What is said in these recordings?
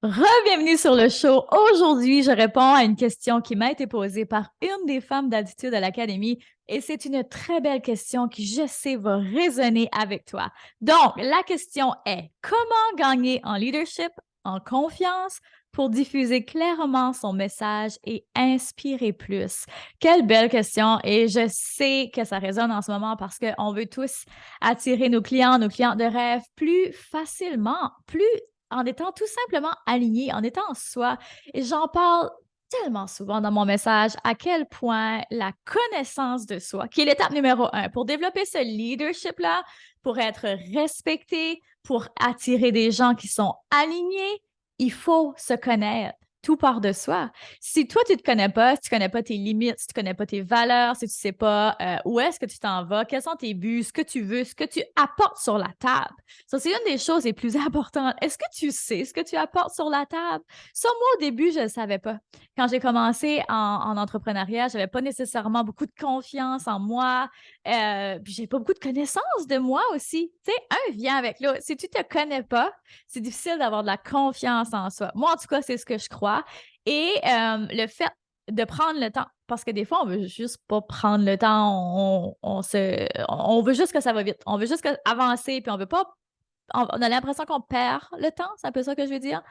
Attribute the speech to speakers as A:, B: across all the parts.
A: Re-bienvenue sur le show. Aujourd'hui, je réponds à une question qui m'a été posée par une des femmes d'attitude à l'Académie et c'est une très belle question qui, je sais, va résonner avec toi. Donc, la question est, comment gagner en leadership, en confiance pour diffuser clairement son message et inspirer plus? Quelle belle question et je sais que ça résonne en ce moment parce qu'on veut tous attirer nos clients de rêve plus facilement, plus en étant tout simplement aligné, en étant en soi. Et j'en parle tellement souvent dans mon message à quel point la connaissance de soi, qui est l'étape numéro un, pour développer ce leadership-là, pour être respecté, pour attirer des gens qui sont alignés, il faut se connaître. Tout part de soi. Si toi, tu ne te connais pas, si tu ne connais pas tes limites, si tu ne connais pas tes valeurs, si tu ne sais pas où est-ce que tu t'en vas, quels sont tes buts, ce que tu veux, ce que tu apportes sur la table, ça, c'est une des choses les plus importantes. Est-ce que tu sais ce que tu apportes sur la table? Ça, moi, au début, je ne le savais pas. Quand j'ai commencé en entrepreneuriat, je n'avais pas nécessairement beaucoup de confiance en moi. Puis, j'ai pas beaucoup de connaissances de moi aussi. Tu sais, un vient avec l'autre. Si tu ne te connais pas, c'est difficile d'avoir de la confiance en soi. Moi, en tout cas, c'est ce que je crois. Et le fait de prendre le temps, parce que des fois, on veut juste pas prendre le temps, on veut juste que ça va vite, on veut juste avancer, puis on veut pas, on a l'impression qu'on perd le temps, c'est un peu ça que je veux dire.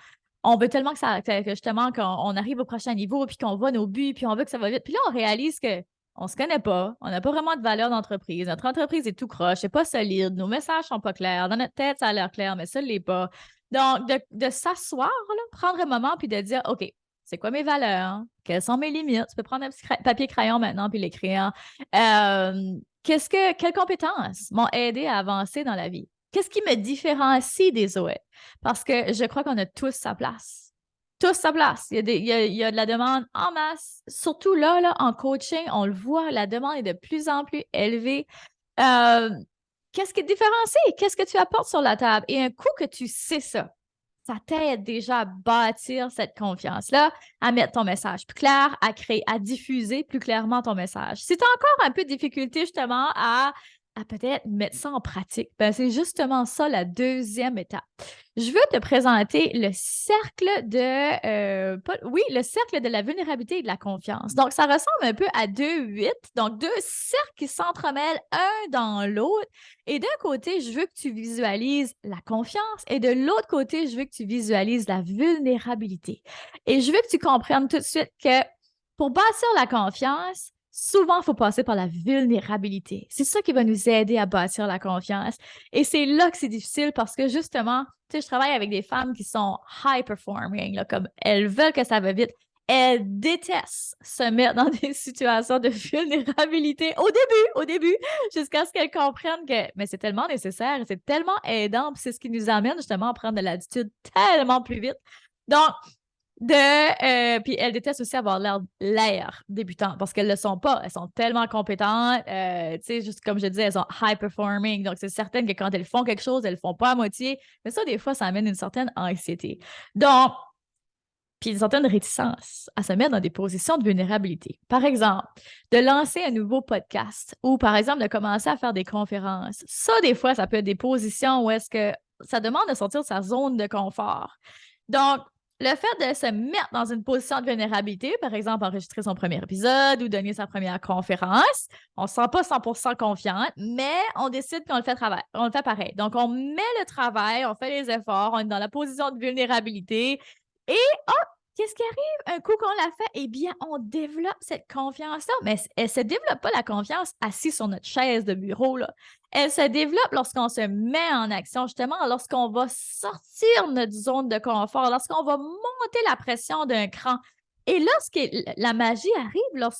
A: On veut tellement que justement qu'on arrive au prochain niveau, puis qu'on voit nos buts, puis on veut que ça va vite. Puis là, on réalise que on se connaît pas, on n'a pas vraiment de valeur d'entreprise, notre entreprise est tout croche, c'est pas solide, nos messages sont pas clairs, dans notre tête, ça a l'air clair, mais ça ne l'est pas. Donc, de s'asseoir, là, prendre un moment, puis de dire, OK, c'est quoi mes valeurs? Quelles sont mes limites? Tu peux prendre un petit papier-crayon maintenant, puis l'écrire. Quelles compétences m'ont aidé à avancer dans la vie? Qu'est-ce qui me différencie des autres? Parce que je crois qu'on a tous sa place. Tous sa place. Il y a de la demande en masse. Surtout là, en coaching, on le voit, la demande est de plus en plus élevée. Euh, Qu'est-ce qui te différencie? Qu'est-ce que tu apportes sur la table? Et un coup que tu sais ça t'aide déjà à bâtir cette confiance-là, à mettre ton message plus clair, à créer, à diffuser plus clairement ton message. Si tu as encore un peu de difficulté justement à peut-être mettre ça en pratique, ben c'est justement ça la deuxième étape. Je veux te présenter le cercle oui, le cercle de la vulnérabilité et de la confiance. Donc, ça ressemble un peu à 2-8, donc deux cercles qui s'entremêlent un dans l'autre. Et d'un côté, je veux que tu visualises la confiance et de l'autre côté, je veux que tu visualises la vulnérabilité. Et je veux que tu comprennes tout de suite que pour bâtir la confiance, souvent, il faut passer par la vulnérabilité. C'est ça qui va nous aider à bâtir la confiance. Et c'est là que c'est difficile parce que justement, tu sais, je travaille avec des femmes qui sont high performing, là, comme elles veulent que ça va vite. Elles détestent se mettre dans des situations de vulnérabilité au début, jusqu'à ce qu'elles comprennent que mais c'est tellement nécessaire, c'est tellement aidant, puis c'est ce qui nous amène justement à prendre de l'attitude tellement plus vite. Donc, puis elles détestent aussi avoir l'air débutant parce qu'elles ne le sont pas. Elles sont tellement compétentes. Tu sais, juste comme je disais, elles sont high performing. Donc, c'est certain que quand elles font quelque chose, elles ne le font pas à moitié. Mais ça, des fois, ça amène une certaine anxiété. Donc, puis une certaine réticence à se mettre dans des positions de vulnérabilité. Par exemple, de lancer un nouveau podcast ou par exemple de commencer à faire des conférences. Ça, des fois, ça peut être des positions où est-ce que ça demande de sortir de sa zone de confort. Donc, le fait de se mettre dans une position de vulnérabilité, par exemple enregistrer son premier épisode ou donner sa première conférence, on ne se sent pas 100% confiante, mais on décide qu'on le fait on le fait pareil. Donc, on met le travail, on fait les efforts, on est dans la position de vulnérabilité et qu'est-ce qui arrive un coup qu'on l'a fait? Eh bien, on développe cette confiance-là, mais elle ne se développe pas la confiance assis sur notre chaise de bureau, là. Elle se développe lorsqu'on se met en action, justement, lorsqu'on va sortir de notre zone de confort, lorsqu'on va monter la pression d'un cran. Et lorsque la magie arrive,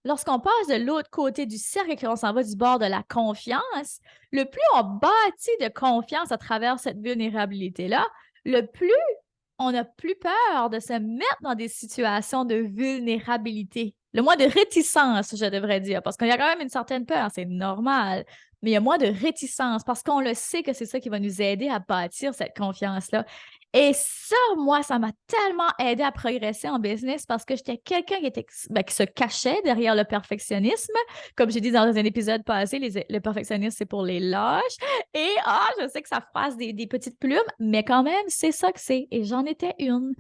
A: lorsqu'on passe de l'autre côté du cercle et qu'on s'en va du bord de la confiance, le plus on bâtit de confiance à travers cette vulnérabilité-là, le plus on n'a plus peur de se mettre dans des situations de vulnérabilité. Le moins de réticence, je devrais dire, parce qu'il y a quand même une certaine peur, c'est normal, mais il y a moins de réticence parce qu'on le sait que c'est ça qui va nous aider à bâtir cette confiance-là. Et ça, moi, ça m'a tellement aidé à progresser en business parce que j'étais quelqu'un qui se cachait derrière le perfectionnisme. Comme j'ai dit dans un épisode passé, le perfectionnisme, c'est pour les lâches. Et je sais que ça froisse des petites plumes, mais quand même, c'est ça que c'est. Et j'en étais une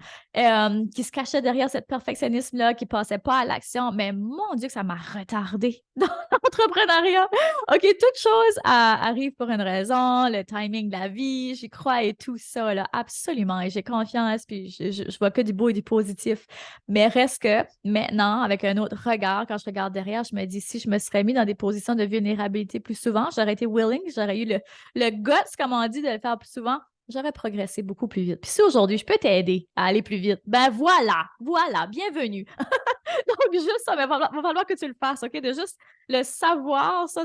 A: qui se cachait derrière ce perfectionnisme-là, qui ne passait pas à l'action. Mais mon Dieu, que ça m'a retardé dans l'entrepreneuriat. OK, toute chose arrive pour une raison, le timing de la vie, j'y crois et tout ça, là, absolument. Et j'ai confiance, puis je vois que du beau et du positif. Mais reste que maintenant, avec un autre regard, quand je regarde derrière, je me dis, si je me serais mis dans des positions de vulnérabilité plus souvent, j'aurais été willing, j'aurais eu le guts, comme on dit, de le faire plus souvent, j'aurais progressé beaucoup plus vite. Puis si aujourd'hui, je peux t'aider à aller plus vite, ben voilà, bienvenue. Donc, juste ça, mais va falloir que tu le fasses, OK? De juste le savoir, ça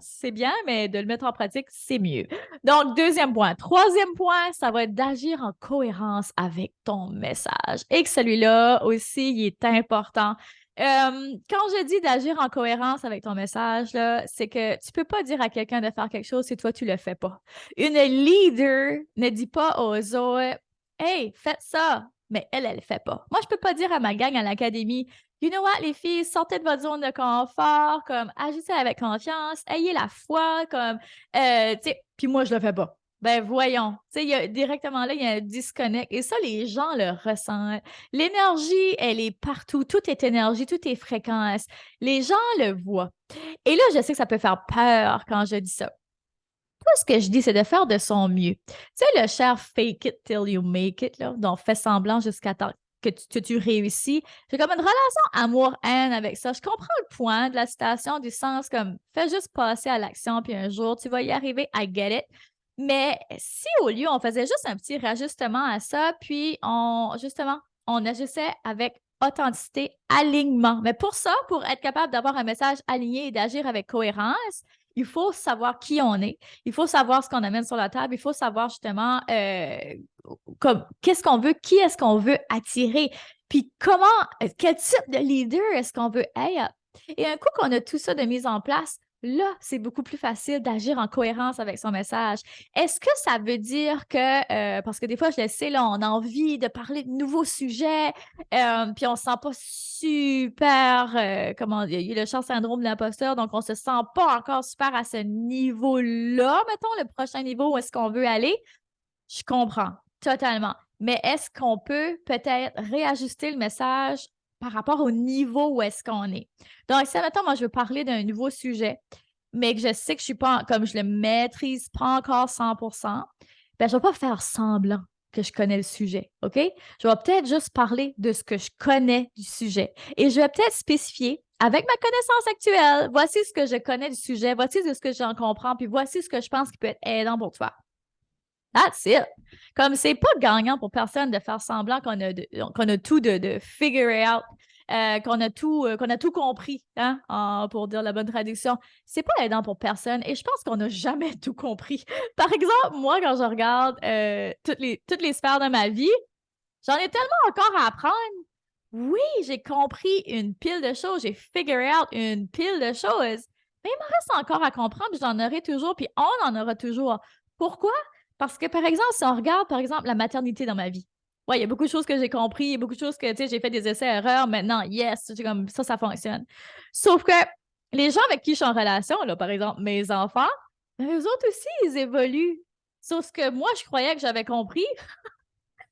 A: c'est bien, mais de le mettre en pratique, c'est mieux. Donc, deuxième point. Troisième point, ça va être d'agir en cohérence avec ton message. Et que celui-là aussi, il est important. Quand je dis d'agir en cohérence avec ton message, là, c'est que tu ne peux pas dire à quelqu'un de faire quelque chose si toi, tu ne le fais pas. Une leader ne dit pas aux autres, hey, faites ça, mais elle le fait pas. Moi, je peux pas dire à ma gang à l'académie, you know what, les filles, sortez de votre zone de confort, comme agissez avec confiance, ayez la foi, comme, tu sais, puis moi, je le fais pas. Ben voyons, tu sais, directement là, il y a un disconnect et ça, les gens le ressentent. L'énergie, elle est partout, tout est énergie, tout est fréquence. Les gens le voient. Et là, je sais que ça peut faire peur quand je dis ça. Tout ce que je dis, c'est de faire de son mieux. Tu sais, le cher fake it till you make it, là, donc fais semblant jusqu'à temps que tu réussis. J'ai comme une relation amour-haine avec ça. Je comprends le point de la citation du sens comme fais juste passer à l'action, puis un jour, tu vas y arriver, I get it. Mais si au lieu, on faisait juste un petit rajustement à ça, puis justement, on agissait avec authenticité, alignement. Mais pour ça, pour être capable d'avoir un message aligné et d'agir avec cohérence, il faut savoir qui on est. Il faut savoir ce qu'on amène sur la table. Il faut savoir justement qu'est-ce qu'on veut, qui est-ce qu'on veut attirer, puis quel type de leader est-ce qu'on veut être. Et un coup qu'on a tout ça de mise en place, là, c'est beaucoup plus facile d'agir en cohérence avec son message. Est-ce que ça veut dire que, parce que des fois, je le sais, là, on a envie de parler de nouveaux sujets, puis on ne se sent pas super, il y a le champ syndrome de l'imposteur, donc on ne se sent pas encore super à ce niveau-là, mettons, le prochain niveau où est-ce qu'on veut aller. Je comprends totalement. Mais est-ce qu'on peut peut-être réajuster le message par rapport au niveau où est-ce qu'on est? Donc, si, mettons, moi, je veux parler d'un nouveau sujet, mais que je sais que je suis pas, comme je le maîtrise pas encore 100%, ben, je ne vais pas faire semblant que je connais le sujet, OK? Je vais peut-être juste parler de ce que je connais du sujet. Et je vais peut-être spécifier avec ma connaissance actuelle, voici ce que je connais du sujet, voici ce que j'en comprends, puis voici ce que je pense qui peut être aidant pour toi. That's it. Comme c'est pas gagnant pour personne de faire semblant qu'on a tout de figure out, qu'on a tout compris, hein, pour dire la bonne traduction. C'est pas aidant pour personne et je pense qu'on n'a jamais tout compris. Par exemple, moi, quand je regarde toutes les sphères de ma vie, j'en ai tellement encore à apprendre. Oui, j'ai compris une pile de choses, j'ai figure out une pile de choses, mais il me reste encore à comprendre, puis j'en aurai toujours, puis on en aura toujours. Pourquoi? Parce que, par exemple, si on regarde, par exemple, la maternité dans ma vie, ouais, il y a beaucoup de choses que j'ai compris, il y a beaucoup de choses que, tu sais, j'ai fait des essais-erreurs, maintenant, yes, c'est comme ça fonctionne. Sauf que les gens avec qui je suis en relation, là, par exemple, mes enfants, ben, eux autres aussi, ils évoluent. Sauf ce que moi, je croyais que j'avais compris,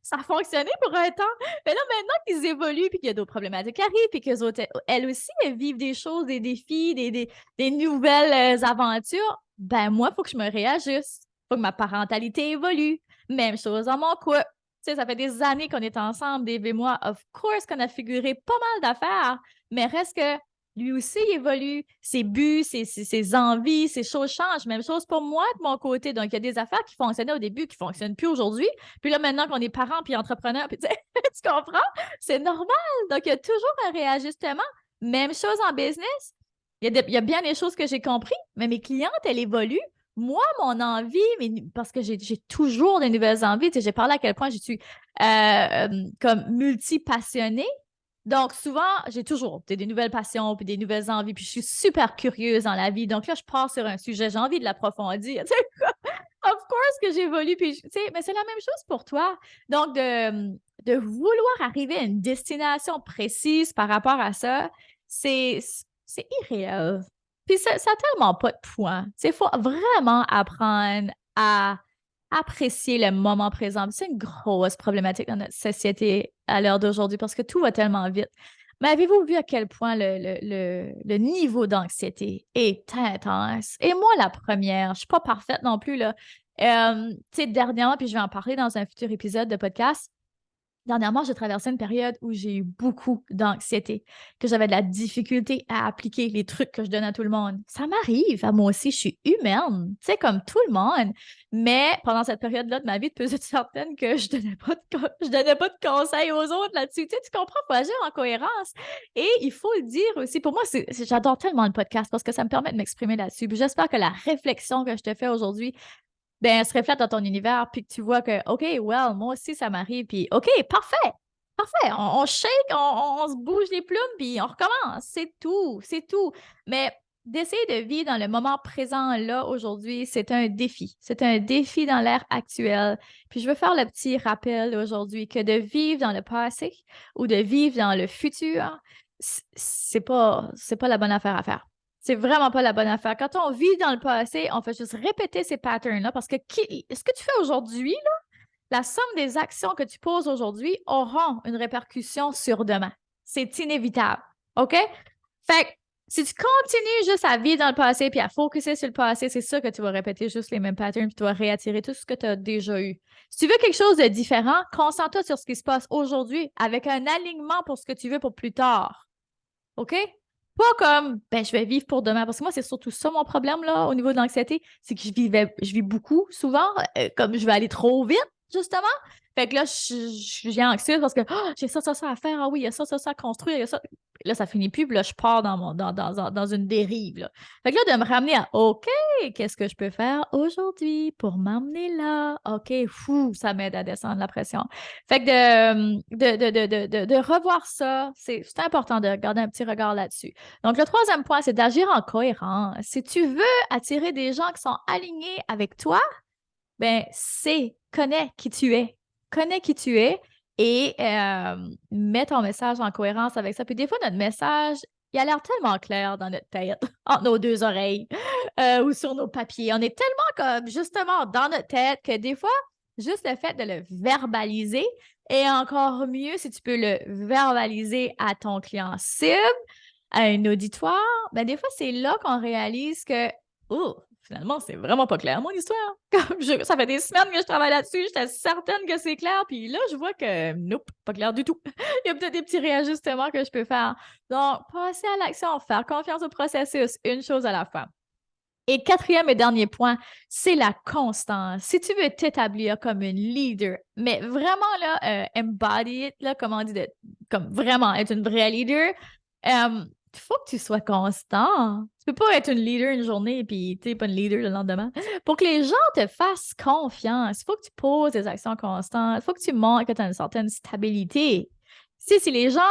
A: ça a fonctionné pour un temps. Mais là, maintenant qu'ils évoluent, puis qu'il y a d'autres problématiques qui arrivent, puis qu'elles autres, elles aussi, elles vivent des choses, des défis, des nouvelles aventures, ben moi, il faut que je me réajuste. Il faut que ma parentalité évolue. Même chose dans mon couple. Tu sais, ça fait des années qu'on est ensemble, Dave et moi. Of course qu'on a figuré pas mal d'affaires, mais reste que lui aussi il évolue, ses buts, ses envies, ses choses changent. Même chose pour moi de mon côté. Donc, il y a des affaires qui fonctionnaient au début qui ne fonctionnent plus aujourd'hui. Puis là, maintenant qu'on est parents puis entrepreneurs, puis tu sais, tu comprends? C'est normal. Donc, il y a toujours un réajustement. Même chose en business. Il y a bien des choses que j'ai compris, mais mes clientes, elles évoluent. Moi, mon envie, parce que j'ai toujours des nouvelles envies, tu sais, j'ai parlé à quel point je suis comme multi-passionnée. Donc, souvent, j'ai toujours des nouvelles passions puis des nouvelles envies, puis je suis super curieuse dans la vie. Donc là, je pars sur un sujet, j'ai envie de l'approfondir. Tu sais, Of course que j'évolue, puis tu sais, mais c'est la même chose pour toi. Donc, de vouloir arriver à une destination précise par rapport à ça, c'est irréel. Puis ça n'a tellement pas de point. Il faut vraiment apprendre à apprécier le moment présent. C'est une grosse problématique dans notre société à l'heure d'aujourd'hui parce que tout va tellement vite. Mais avez-vous vu à quel point le niveau d'anxiété est intense? Et moi, la première, je ne suis pas parfaite non plus, là. Tu sais, dernièrement, puis je vais en parler dans un futur épisode de podcast, dernièrement, j'ai traversé une période où j'ai eu beaucoup d'anxiété, que j'avais de la difficulté à appliquer les trucs que je donne à tout le monde. Ça m'arrive, à moi aussi, je suis humaine, tu sais, comme tout le monde. Mais pendant cette période-là de ma vie, tu peux être certaine que je donnais pas de conseils aux autres là-dessus. Tu sais, tu comprends, il faut agir en cohérence. Et il faut le dire aussi, pour moi, j'adore tellement le podcast parce que ça me permet de m'exprimer là-dessus. Puis j'espère que la réflexion que je te fais aujourd'hui ben, elle se reflète dans ton univers, puis que tu vois que, OK, well, moi aussi, ça m'arrive, puis OK, parfait, parfait, on shake, on se bouge les plumes, puis on recommence, c'est tout, c'est tout. Mais d'essayer de vivre dans le moment présent, là, aujourd'hui, c'est un défi dans l'ère actuelle. Puis je veux faire le petit rappel aujourd'hui que de vivre dans le passé ou de vivre dans le futur, c'est pas la bonne affaire à faire. C'est vraiment pas la bonne affaire. Quand on vit dans le passé, on fait juste répéter ces patterns-là parce que ce que tu fais aujourd'hui, là, la somme des actions que tu poses aujourd'hui auront une répercussion sur demain. C'est inévitable. OK? Fait que si tu continues juste à vivre dans le passé puis à focuser sur le passé, c'est sûr que tu vas répéter juste les mêmes patterns puis tu vas réattirer tout ce que tu as déjà eu. Si tu veux quelque chose de différent, concentre-toi sur ce qui se passe aujourd'hui avec un alignement pour ce que tu veux pour plus tard. OK? Pas comme, ben, je vais vivre pour demain. Parce que moi, c'est surtout ça mon problème, là, au niveau de l'anxiété. C'est que je vis beaucoup, souvent, comme je vais aller trop vite, justement. Fait que là, je viens anxieuse parce que j'ai ça à faire. Ah oui, il y a ça à construire. Il y a ça. Là, ça finit plus. Puis là, je pars dans une dérive, là. Fait que là, de me ramener à OK, qu'est-ce que je peux faire aujourd'hui pour m'emmener là? OK, fou, ça m'aide à descendre la pression. Fait que de revoir ça, c'est important de garder un petit regard là-dessus. Donc, le troisième point, c'est d'agir en cohérence. Si tu veux attirer des gens qui sont alignés avec toi, ben, connais qui tu es. Connais qui tu es et mets ton message en cohérence avec ça. Puis des fois, notre message, il a l'air tellement clair dans notre tête, entre nos deux oreilles ou sur nos papiers. On est tellement comme justement dans notre tête que des fois, juste le fait de le verbaliser et encore mieux si tu peux le verbaliser à ton client cible, à un auditoire, ben des fois, c'est là qu'on réalise que, oh, finalement, c'est vraiment pas clair, mon histoire. Ça fait des semaines que je travaille là-dessus, j'étais certaine que c'est clair, puis là, je vois que, nope, pas clair du tout. Il y a peut-être des petits réajustements que je peux faire. Donc, passer à l'action, faire confiance au processus, une chose à la fois. Et quatrième et dernier point, c'est la constance. Si tu veux t'établir comme une leader, mais vraiment là, embody it, là, comme on dit, comme vraiment être une vraie leader, il faut que tu sois constant. Tu peux pas être une leader une journée et puis tu n'es pas une leader le lendemain. Pour que les gens te fassent confiance, il faut que tu poses des actions constantes, il faut que tu montres que tu as une certaine stabilité. Si les gens,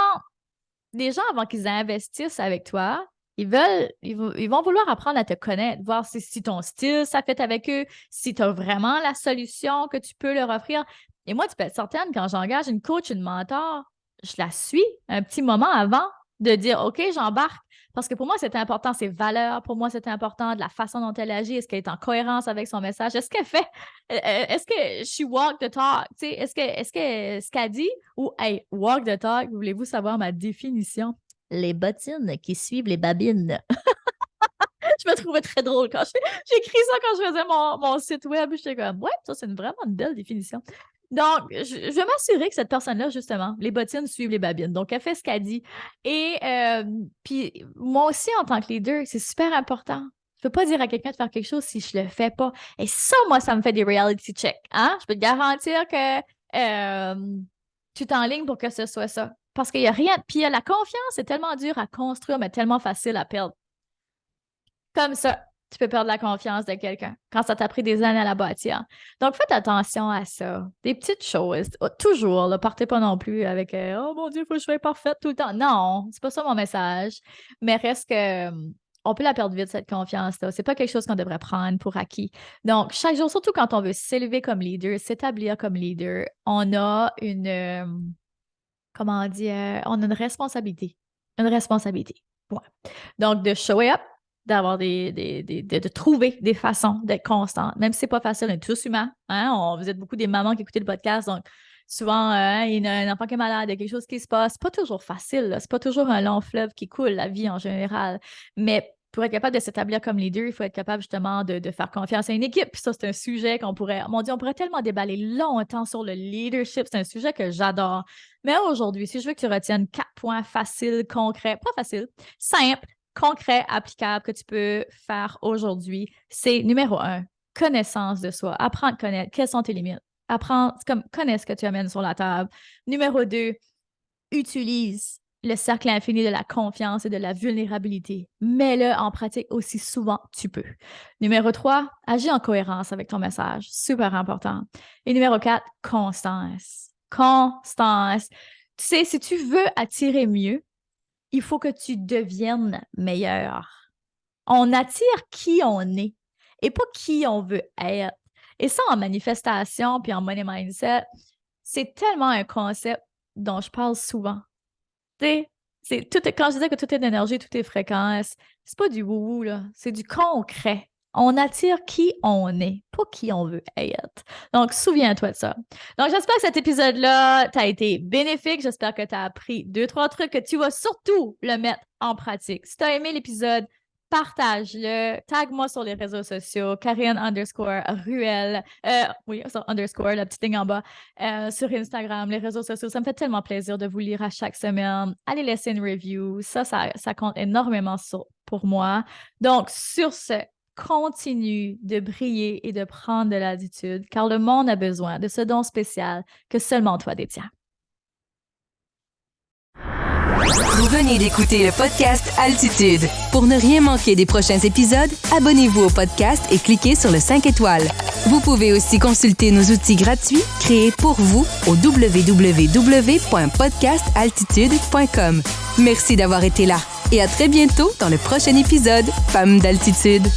A: avant qu'ils investissent avec toi, ils vont vouloir apprendre à te connaître, voir si ton style, ça fait avec eux, si tu as vraiment la solution que tu peux leur offrir. Et moi, tu peux être certaine, quand j'engage une coach, une mentor, je la suis un petit moment avant de dire, OK, j'embarque. Parce que pour moi, c'est important, ses valeurs. Pour moi, c'est important de la façon dont elle agit. Est-ce qu'elle est en cohérence avec son message? Est-ce qu'elle fait? Est-ce que she walk the talk? Est-ce que ce qu'elle dit? Ou, hey, walk the talk, voulez-vous savoir ma définition? Les bottines qui suivent les babines. Je me trouvais très drôle quand j'ai écrit ça quand je faisais mon site web. J'étais comme, ouais, ça, c'est vraiment une belle définition. Donc, je vais m'assurer que cette personne-là, justement, les bottines suivent les babines. Donc, elle fait ce qu'elle dit. Et puis, moi aussi, en tant que leader, c'est super important. Je ne peux pas dire à quelqu'un de faire quelque chose si je ne le fais pas. Et ça, moi, ça me fait des reality checks. Hein? Je peux te garantir que tu t'enlignes pour que ce soit ça. Parce qu'il n'y a rien. Puis, la confiance, c'est tellement dur à construire, mais tellement facile à perdre. Comme ça, tu peux perdre la confiance de quelqu'un quand ça t'a pris des années à la bâtir. Donc, faites attention à ça. Des petites choses. Toujours, ne partez pas non plus avec oh mon Dieu, il faut que je sois parfaite tout le temps. Non, c'est pas ça mon message. Mais reste que on peut la perdre vite, cette confiance-là. C'est pas quelque chose qu'on devrait prendre pour acquis. Donc, chaque jour, surtout quand on veut s'élever comme leader, s'établir comme leader, on a comment dire, on a une responsabilité. Une responsabilité. Ouais. Donc, de show up, d'avoir de trouver des façons d'être constante. Même si c'est pas facile, on est tous humains. Hein? Vous êtes beaucoup des mamans qui écoutent le podcast, donc souvent, il y a un enfant qui est malade, il y a quelque chose qui se passe. C'est pas toujours facile, là. C'est pas toujours un long fleuve qui coule, la vie en général. Mais pour être capable de s'établir comme leader, il faut être capable justement de faire confiance à une équipe. Puis ça, c'est un sujet qu'on pourrait, mon Dieu, on pourrait tellement déballer longtemps sur le leadership. C'est un sujet que j'adore. Mais aujourd'hui, si je veux que tu retiennes 4 points faciles, concrets, pas faciles, simples, concrets, applicables que tu peux faire aujourd'hui, c'est numéro 1, connaissance de soi. Apprends à connaître quelles sont tes limites. Connais ce que tu amènes sur la table. Numéro 2, utilise le cercle infini de la confiance et de la vulnérabilité. Mets-le en pratique aussi souvent que tu peux. Numéro 3, agis en cohérence avec ton message. Super important. Et numéro 4, constance. Constance. Tu sais, si tu veux attirer mieux, il faut que tu deviennes meilleur. On attire qui on est et pas qui on veut être. Et ça, en manifestation puis en money mindset, c'est tellement un concept dont je parle souvent. Tu sais, quand je disais que tout est énergie, tout est fréquence, c'est pas du wou-wou, là. C'est du concret. On attire qui on est, pas qui on veut être. Donc, souviens-toi de ça. Donc, j'espère que cet épisode-là t'a été bénéfique. J'espère que tu as appris 2-3 trucs que tu vas surtout le mettre en pratique. Si tu as aimé l'épisode, partage-le, tag-moi sur les réseaux sociaux, Karine_Ruel, oui, underscore, la petite ligne en bas, sur Instagram, les réseaux sociaux. Ça me fait tellement plaisir de vous lire à chaque semaine. Allez laisser une review. Ça compte énormément pour moi. Donc, sur ce, continue de briller et de prendre de l'attitude, car le monde a besoin de ce don spécial que seulement toi détiens.
B: Vous venez d'écouter le podcast Altitude. Pour ne rien manquer des prochains épisodes, abonnez-vous au podcast et cliquez sur le 5 étoiles. Vous pouvez aussi consulter nos outils gratuits créés pour vous au www.podcastaltitude.com. Merci d'avoir été là et à très bientôt dans le prochain épisode Femmes d'Altitude.